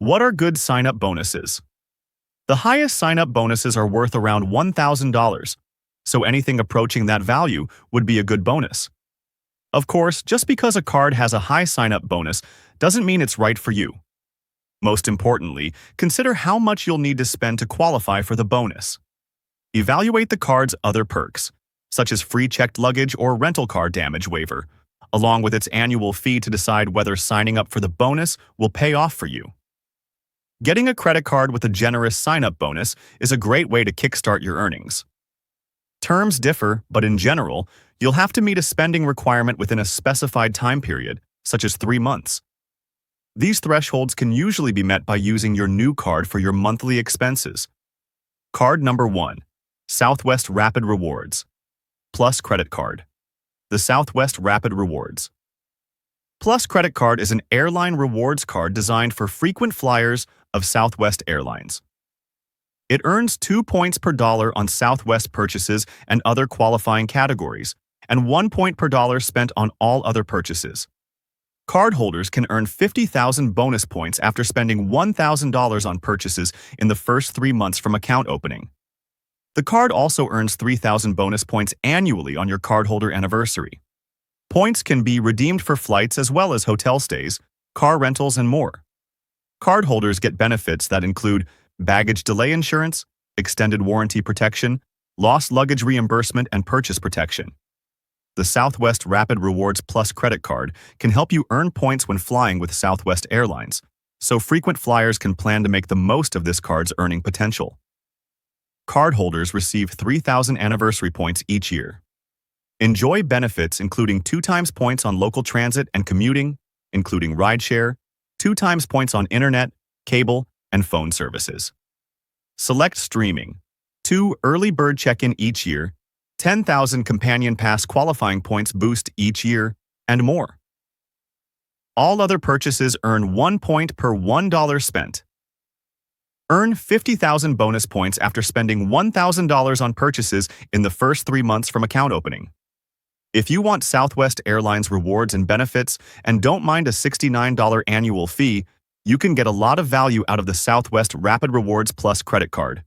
What are good sign-up bonuses? The highest sign-up bonuses are worth around $1,000, so anything approaching that value would be a good bonus. Of course, just because a card has a high sign-up bonus doesn't mean it's right for you. Most importantly, consider how much you'll need to spend to qualify for the bonus. Evaluate the card's other perks, such as free checked luggage or rental car damage waiver, along with its annual fee to decide whether signing up for the bonus will pay off for you. Getting a credit card with a generous sign-up bonus is a great way to kickstart your earnings. Terms differ, but in general, you'll have to meet a spending requirement within a specified time period, such as 3 months. These thresholds can usually be met by using your new card for your monthly expenses. Card number 1. Southwest Rapid Rewards. Plus Credit Card. The Southwest Rapid Rewards. Plus Credit Card is an airline rewards card designed for frequent flyers of Southwest Airlines. It earns 2 points per dollar on Southwest purchases and other qualifying categories, and 1 point per dollar spent on all other purchases. Cardholders can earn 50,000 bonus points after spending $1,000 on purchases in the first 3 months from account opening. The card also earns 3,000 bonus points annually on your cardholder anniversary. Points can be redeemed for flights as well as hotel stays, car rentals, and more. Cardholders get benefits that include baggage delay insurance, extended warranty protection, lost luggage reimbursement, and purchase protection. The Southwest Rapid Rewards Plus credit card can help you earn points when flying with Southwest Airlines, so frequent flyers can plan to make the most of this card's earning potential. Cardholders receive 3,000 anniversary points each year. Enjoy benefits including 2 times points on local transit and commuting, including rideshare, 2 times points on internet, cable, and phone services. Select streaming, 2 early bird check-in each year, 10,000 companion pass qualifying points boost each year, and more. All other purchases earn 1 point per $1 spent. Earn 50,000 bonus points after spending $1,000 on purchases in the first 3 months from account opening. If you want Southwest Airlines rewards and benefits and don't mind a $69 annual fee, you can get a lot of value out of the Southwest Rapid Rewards Plus credit card.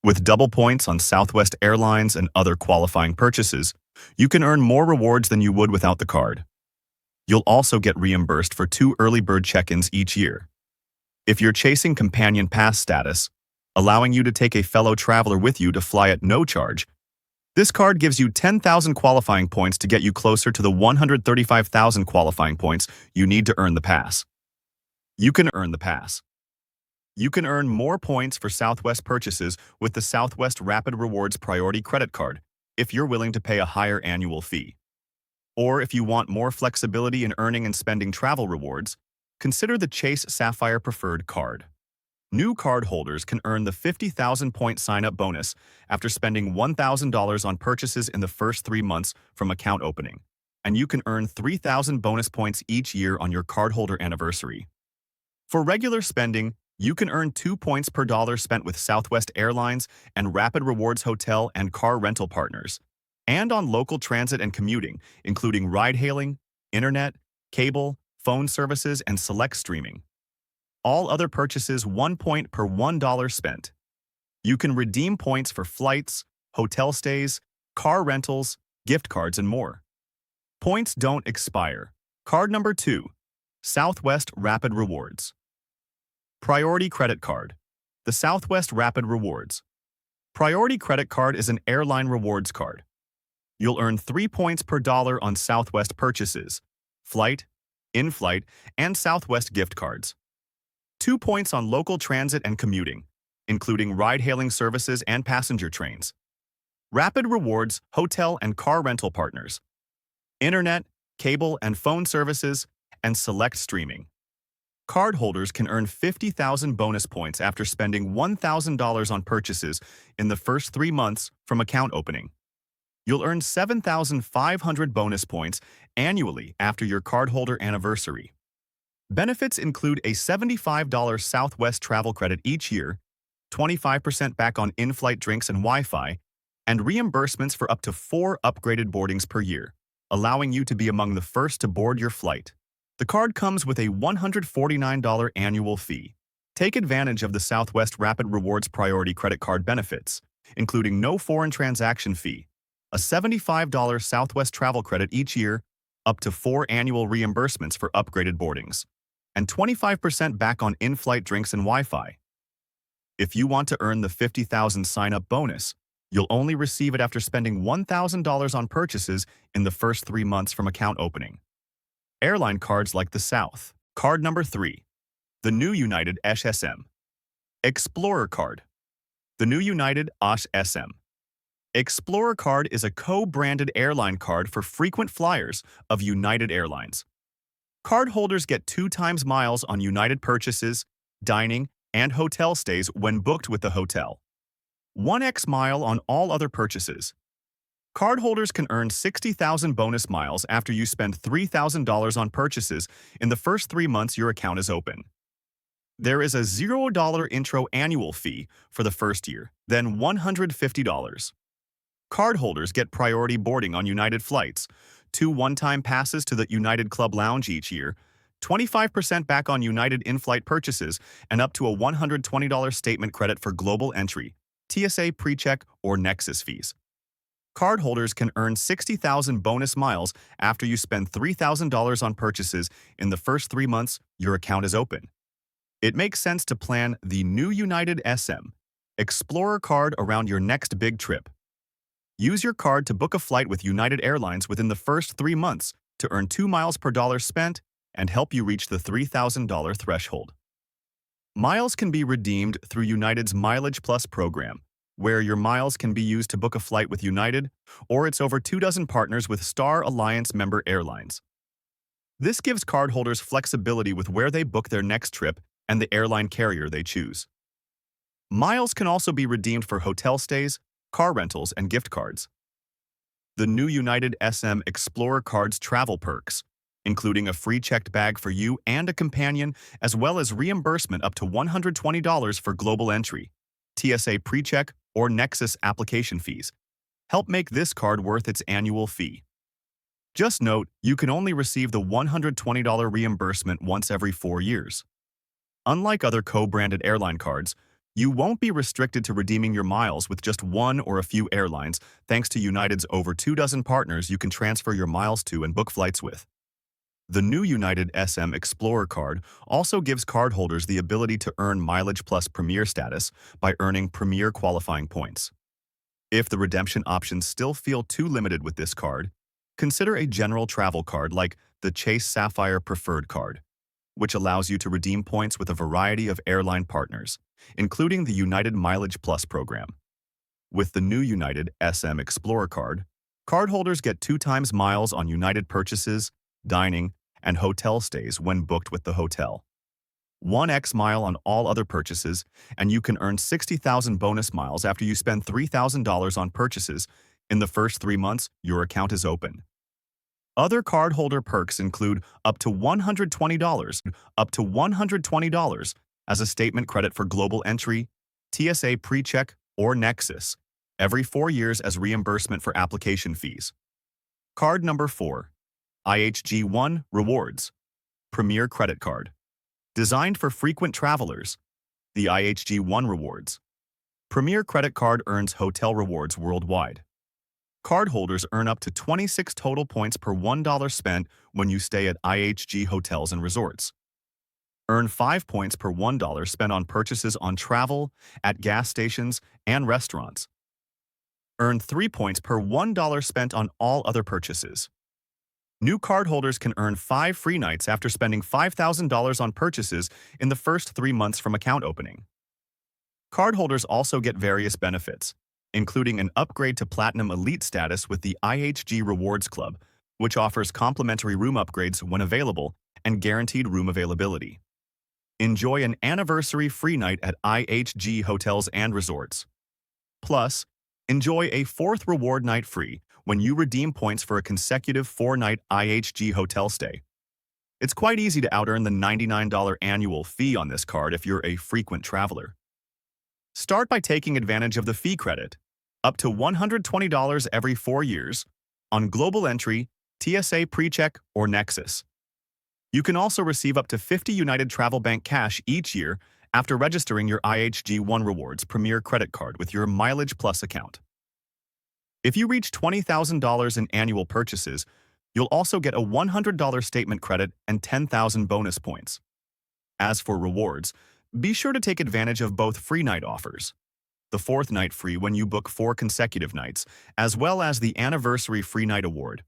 With double points on Southwest Airlines and other qualifying purchases, you can earn more rewards than you would without the card. You'll also get reimbursed for 2 early bird check-ins each year. If you're chasing companion pass status, allowing you to take a fellow traveler with you to fly at no charge, this card gives you 10,000 qualifying points to get you closer to the 135,000 qualifying points you need to earn the pass. You can earn the pass. You can earn more points for Southwest purchases with the Southwest Rapid Rewards Priority Credit Card if you're willing to pay a higher annual fee. Or if you want more flexibility in earning and spending travel rewards, consider the Chase Sapphire Preferred Card. New card holders can earn the 50,000-point sign-up bonus after spending $1,000 on purchases in the first 3 months from account opening, and you can earn 3,000 bonus points each year on your cardholder anniversary. For regular spending, you can earn 2 points per dollar spent with Southwest Airlines and Rapid Rewards hotel and car rental partners, and on local transit and commuting, including ride-hailing, internet, cable, phone services, and select streaming. All other purchases 1 point per $1 spent. You can redeem points for flights, hotel stays, car rentals, gift cards, and more. Points don't expire. Card number 2. Southwest Rapid Rewards. Priority Credit Card. The Southwest Rapid Rewards. Priority Credit Card is an airline rewards card. You'll earn 3 points per dollar on Southwest purchases, flight, in-flight, and Southwest gift cards. 2 points on local transit and commuting, including ride-hailing services and passenger trains. Rapid Rewards hotel and car rental partners. Internet, cable, and phone services, and select streaming. Cardholders can earn 50,000 bonus points after spending $1,000 on purchases in the first 3 months from account opening. You'll earn 7,500 bonus points annually after your cardholder anniversary. Benefits include a $75 Southwest travel credit each year, 25% back on in-flight drinks and Wi-Fi, and reimbursements for up to 4 upgraded boardings per year, allowing you to be among the first to board your flight. The card comes with a $149 annual fee. Take advantage of the Southwest Rapid Rewards Priority Credit Card benefits, including no foreign transaction fee, a $75 Southwest travel credit each year, up to 4 annual reimbursements for upgraded boardings, and 25% back on in-flight drinks and Wi-Fi. If you want to earn the 50,000 sign-up bonus, you'll only receive it after spending $1,000 on purchases in the first 3 months from account opening. Airline cards like the South. Card number 3. The new United SM. Explorer Card. The new United SM. Explorer Card is a co-branded airline card for frequent flyers of United Airlines. Cardholders get 2 times miles on United purchases, dining, and hotel stays when booked with the hotel. 1x mile on all other purchases. Cardholders can earn 60,000 bonus miles after you spend $3,000 on purchases in the first 3 months your account is open. There is a $0 intro annual fee for the first year, then $150. Cardholders get priority boarding on United flights, 2 one-time passes to the United Club Lounge each year, 25% back on United in-flight purchases, and up to a $120 statement credit for global entry, TSA PreCheck, or Nexus fees. Cardholders can earn 60,000 bonus miles after you spend $3,000 on purchases in the first 3 months your account is open. It makes sense to plan the new United SM Explorer Card around your next big trip. Use your card to book a flight with United Airlines within the first 3 months to earn 2 miles per dollar spent and help you reach the $3,000 threshold. Miles can be redeemed through United's Mileage Plus program, where your miles can be used to book a flight with United or its over 24 partners with Star Alliance member airlines. This gives cardholders flexibility with where they book their next trip and the airline carrier they choose. Miles can also be redeemed for hotel stays, car rentals, and gift cards. The new United SM Explorer Card's travel perks, including a free checked bag for you and a companion, as well as reimbursement up to $120 for global entry, TSA PreCheck, or Nexus application fees, help make this card worth its annual fee. Just note, you can only receive the $120 reimbursement once every 4 years. Unlike other co-branded airline cards, you won't be restricted to redeeming your miles with just one or a few airlines thanks to United's over 24 partners you can transfer your miles to and book flights with. The new United SM Explorer Card also gives cardholders the ability to earn Mileage Plus Premier status by earning Premier qualifying points. If the redemption options still feel too limited with this card, consider a general travel card like the Chase Sapphire Preferred Card, which allows you to redeem points with a variety of airline partners, including the United Mileage Plus program. With the new United SM Explorer Card, cardholders get 2 times miles on United purchases, dining, and hotel stays when booked with the hotel. 1x mile on all other purchases, and you can earn 60,000 bonus miles after you spend $3,000 on purchases in the first 3 months your account is open. Other cardholder perks include up to $120 as a statement credit for global entry, TSA PreCheck, or Nexus, every 4 years as reimbursement for application fees. Card number 4. IHG-1 Rewards Premier Credit Card. Designed for frequent travelers, the IHG-1 Rewards Premier Credit Card earns hotel rewards worldwide. Cardholders earn up to 26 total points per $1 spent when you stay at IHG hotels and resorts. Earn 5 points per $1 spent on purchases on travel, at gas stations, and restaurants. Earn 3 points per $1 spent on all other purchases. New cardholders can earn 5 free nights after spending $5,000 on purchases in the first 3 months from account opening. Cardholders also get various benefits, including an upgrade to Platinum Elite status with the IHG Rewards Club, which offers complimentary room upgrades when available and guaranteed room availability. Enjoy an anniversary free night at IHG hotels and resorts. Plus, enjoy a 4th reward night free when you redeem points for a consecutive 4-night IHG hotel stay. It's quite easy to out-earn the $99 annual fee on this card if you're a frequent traveler. Start by taking advantage of the fee credit, up to $120 every 4 years, on global entry, TSA PreCheck, or Nexus. You can also receive up to 50 United Travel Bank cash each year after registering your IHG One Rewards Premier credit card with your Mileage Plus account. If you reach $20,000 in annual purchases, you'll also get a $100 statement credit and 10,000 bonus points. As for rewards, be sure to take advantage of both free night offers. The fourth night free when you book 4 consecutive nights, as well as the anniversary free night award.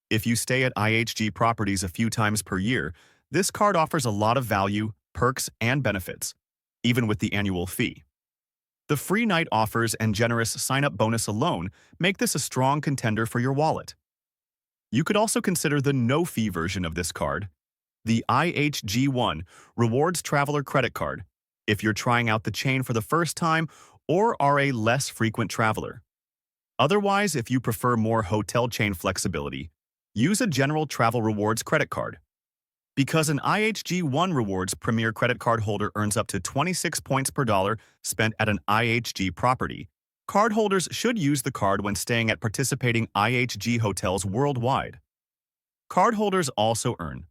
If you stay at IHG properties a few times per year, this card offers a lot of value, perks, and benefits, even with the annual fee. The free night offers and generous sign-up bonus alone make this a strong contender for your wallet. You could also consider the no-fee version of this card, the IHG One Rewards Traveler Credit Card, if you're trying out the chain for the first time or are a less frequent traveler. Otherwise, if you prefer more hotel chain flexibility, use a general travel rewards credit card. Because an IHG One Rewards Premier credit card holder earns up to 26 points per dollar spent at an IHG property, cardholders should use the card when staying at participating IHG hotels worldwide. Cardholders also earn